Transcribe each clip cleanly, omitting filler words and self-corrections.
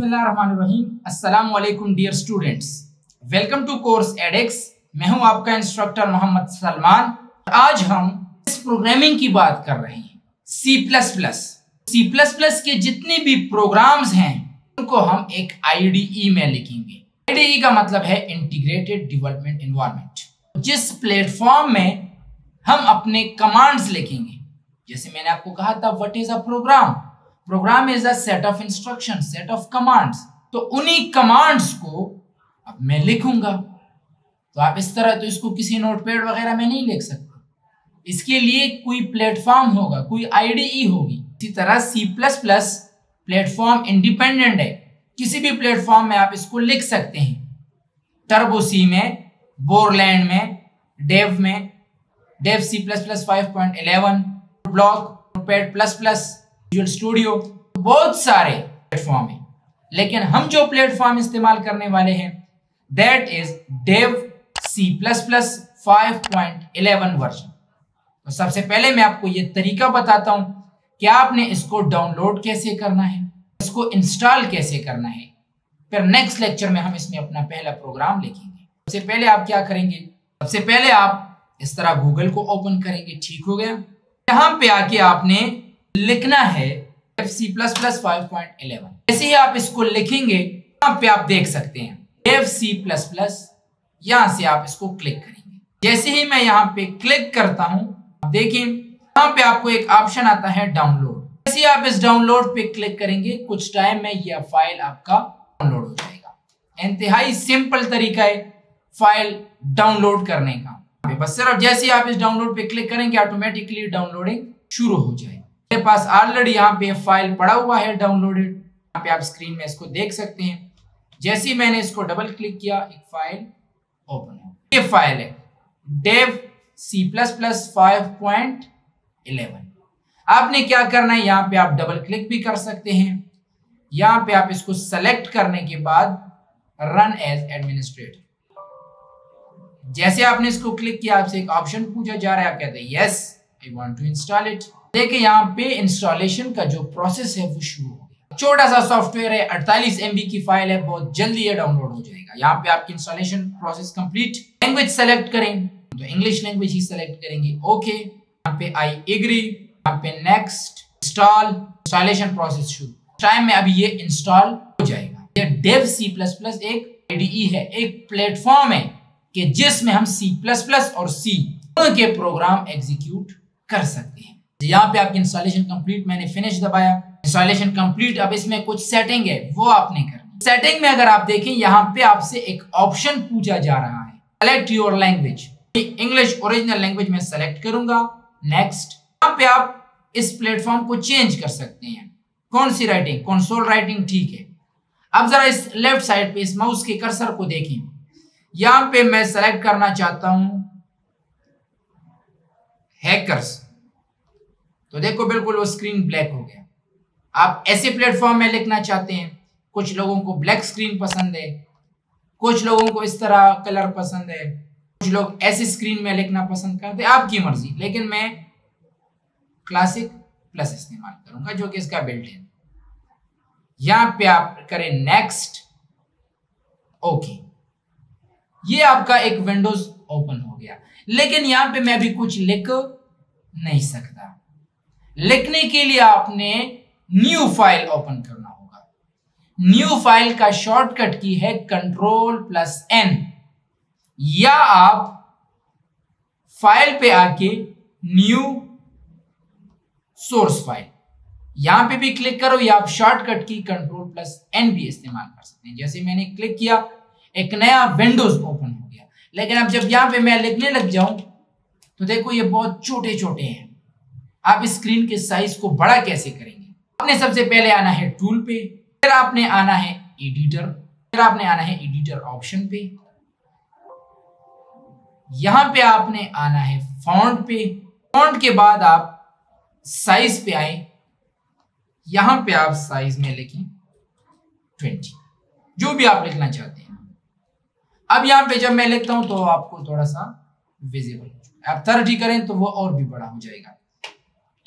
बिस्मिल्लाहिर्रहमानिर्रहीम। अस्सलामु अलैकुम dear students, welcome to course Adex. मैं हूं आपका इंस्ट्रक्टर मोहम्मद सलमान। आज हम इस प्रोग्रामिंग की बात कर रहे हैं C++। के जितने भी प्रोग्राम्स हैं उनको हम एक IDE में लिखेंगे। IDE का मतलब है इंटीग्रेटेड डेवलपमेंट एनवायरनमेंट, जिस प्लेटफॉर्म में हम अपने कमांड्स लिखेंगे। जैसे मैंने आपको कहा था what is a program is a set of instruction, set of commands. तो उन्हीं कमांड्स को अब मैं लिखूंगा। तो आप इस तरह तो इसको किसी नोटपैड वगैरह में नहीं लिख सकते, इसके लिए कोई प्लेटफॉर्म होगा, कोई IDE होगी। इसी तरह C++ प्लेटफॉर्म इंडिपेंडेंट है, किसी भी प्लेटफॉर्म में आप इसको लिख सकते हैं। टर्बो C में, बोरलैंड में, डेव में, Dev C++ 5.11, block, Notepad plus, Visual Studio, बहुत सारे प्लेटफॉर्म हैं। लेकिन हम जो प्लेटफॉर्म इस्तेमाल करने वाले हैं that is Dev C++ 5.11 version. तो सबसे पहले मैं आपको ये तरीका बताता हूं कि आपने इसको डाउनलोड कैसे करना है, इसको इंस्टॉल कैसे करना है। फिर नेक्स्ट लेक्चर में हम इसमें अपना पहला प्रोग्राम लिखेंगे। सबसे पहले आप क्या करेंगे, सबसे पहले आप इस तरह गूगल को ओपन करेंगे। ठीक हो गया। यहां पे आके आपने लिखना है C++ 5.11। जैसे ही आप इसको लिखेंगे यहां पे आप देख सकते हैं डेव C++। यहां से आप इसको क्लिक करेंगे। जैसे ही मैं यहां पे क्लिक करता हूं, देखिए यहां पे आपको एक ऑप्शन आता है डाउनलोड। जैसे ही आप इस डाउनलोड पे क्लिक करेंगे कुछ टाइम में यह फाइल आपका डाउनलोड हो जाएगा। इंतहाई सिंपल तरीका है फाइल डाउनलोड करने का। बस सिर्फ जैसे ही आप इस डाउनलोड पे क्लिक करेंगे ऑटोमेटिकली डाउनलोडिंग शुरू हो जाएगी। मेरे पास ऑलरेडी यहाँ पे फाइल पड़ा हुआ है डाउनलोडेड। यहाँ पे आप स्क्रीन में इसको देख सकते हैं। जैसे ही मैंने इसको डबल क्लिक किया एक फाइल ओपन हो। ये फाइल है डेव C++ 5.11। आपने क्या करना है, यहाँ पे आप डबल क्लिक भी कर सकते हैं। यहाँ पे आप इसको सेलेक्ट करने के बाद रन एज एडमिनिस्ट्रेटर। जैसे आपने इसको क्लिक किया आपसे एक ऑप्शन पूछा जा रहा है, आप कहते हैं yes I want to install it. देखिए यहाँ पे इंस्टॉलेशन का जो प्रोसेस है वो शुरू हो गया। छोटा सा सॉफ्टवेयर है, 48 MB की फाइल है, बहुत जल्दी ये डाउनलोड हो जाएगा। यहाँ पे आपकी installation process complete. Language select करें तो इंग्लिश लैंग्वेज ही सेलेक्ट करेंगे। ओके, यहाँ पे आई एग्री, यहाँ पे नेक्स्ट, इंस्टॉलेशन प्रोसेस शुरू। टाइम में अभी ये इंस्टॉल हो जाएगा। ये डेव C++ एक IDE है, एक प्लेटफॉर्म है कि जिसमें हम C++ और C दोनों के प्रोग्राम एग्जीक्यूट कर सकते हैं। यहाँ पे आपकी इंस्टॉलेशन कंप्लीट, मैंने फिनिश दबाया, इंस्टॉलेशन कंप्लीट। अब इसमें कुछ सेटिंग है वो आपने करनी। सेटिंग में अगर आप देखें यहाँ पे आपसे एक ऑप्शन पूछा जा रहा है select your language. English original language में सेलेक्ट करूंगा। नेक्स्ट, यहाँ पे आप इस प्लेटफॉर्म को चेंज कर सकते हैं। कौन सी राइटिंग, कंसोल राइटिंग, ठीक है। अब जरा इस लेफ्ट साइड पे इस माउस के कर्सर को देखें। यहाँ पे मैं सेलेक्ट करना चाहता हूं हैकर्स, तो देखो बिल्कुल वो स्क्रीन ब्लैक हो गया। आप ऐसे प्लेटफॉर्म में लिखना चाहते हैं, कुछ लोगों को ब्लैक स्क्रीन पसंद है, कुछ लोगों को इस तरह कलर पसंद है, कुछ लोग ऐसी स्क्रीन में लिखना पसंद करते हैं, आपकी मर्जी। लेकिन मैं क्लासिक प्लस इस्तेमाल करूंगा जो कि इसका बिल्ट है। यहां पे आप करें नेक्स्ट, ओके। ये आपका एक विंडोज ओपन हो गया। लेकिन यहां पे मैं अभी कुछ लिख नहीं सकता। लिखने के लिए आपने न्यू फाइल ओपन करना होगा। न्यू फाइल का शॉर्टकट की है Ctrl+N, या आप फाइल पे आके न्यू सोर्स फाइल यहां पे भी क्लिक करो, या आप शॉर्टकट की Ctrl+N भी इस्तेमाल कर सकते हैं। जैसे मैंने क्लिक किया एक नया विंडोज ओपन हो गया। लेकिन अब जब यहां पे मैं लिखने लग जाऊं तो देखो ये बहुत छोटे छोटे हैं। आप इस स्क्रीन के साइज को बड़ा कैसे करेंगे? आपने सबसे पहले आना है टूल पे, फिर आपने आना है एडिटर, फिर आपने आना है एडिटर ऑप्शन पे। यहां पे आपने आना है फॉन्ट पे। फॉन्ट के बाद आप साइज पे आए। यहां पे आप साइज में लिखें 20, जो भी आप लिखना चाहते हैं। अब यहां पे जब मैं लिखता हूं तो आपको थोड़ा सा विजिबल, आप 30 करें तो वो और भी बड़ा हो जाएगा।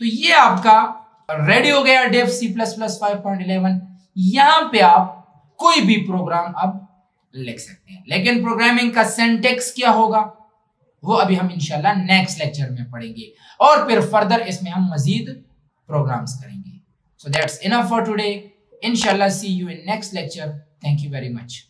तो ये आपका रेडी हो गया डेव C++ 5.11। यहां पे आप कोई भी प्रोग्राम अब लिख सकते हैं। लेकिन प्रोग्रामिंग का सिंटैक्स क्या होगा वो अभी हम इंशाल्लाह नेक्स्ट लेक्चर में पढ़ेंगे और फिर फर्दर इसमें हम मजीद प्रोग्राम्स करेंगे। So that's enough for today. इंशाल्लाह see you in next lecture. Thank you very much.